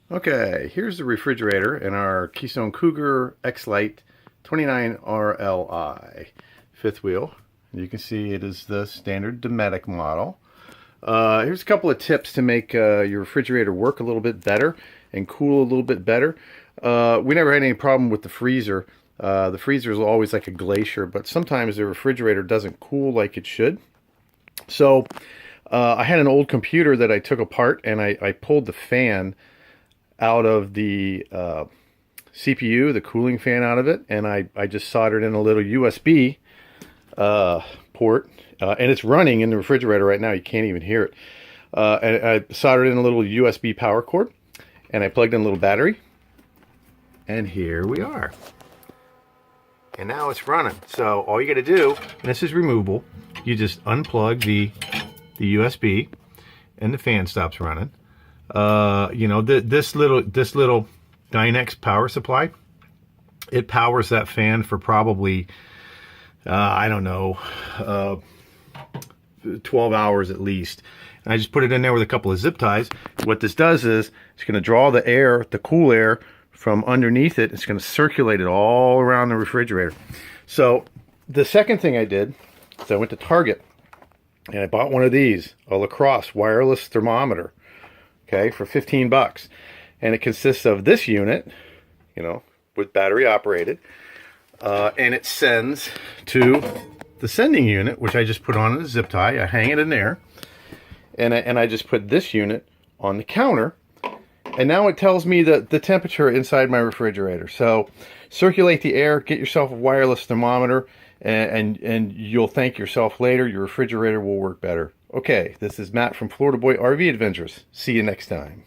Okay, here's the refrigerator in our Keystone Cougar X-Lite 29 RLI fifth wheel. You can see it is the standard Dometic model. Here's a couple of tips to make your refrigerator work a little bit better and cool a little bit better. We never had any problem with the freezer. The freezer is always like a glacier, but sometimes the refrigerator doesn't cool like it should. So I had an old computer that I took apart, and I pulled the fan out of the CPU, the cooling fan out of it, and I just soldered in a little USB port, and it's running in the refrigerator right now. You can't even hear it. And I soldered in a little USB power cord, and I plugged in a little battery, and here we are. And now it's running. So all you got to do, and this is removable, you just unplug the USB, and the fan stops running. You know, this little Dynex power supply, it powers that fan for probably I don't know, 12 hours at least. And I just put it in there with a couple of zip ties. What this does is it's going to draw the air, the cool air from underneath it. It's going to circulate it all around the refrigerator. So the second thing I did is I went to Target and I bought one of these, a Lacrosse wireless thermometer. Okay, for 15 bucks. And it consists of this unit, you know, with battery operated. And it sends to the sending unit, which I just put on a zip tie. I hang it in there. And I just put this unit on the counter. And now it tells me the temperature inside my refrigerator. So circulate the air, get yourself a wireless thermometer, and you'll thank yourself later. Your refrigerator will work better. Okay, this is Matt from Floridaboy RV Adventures. See you next time.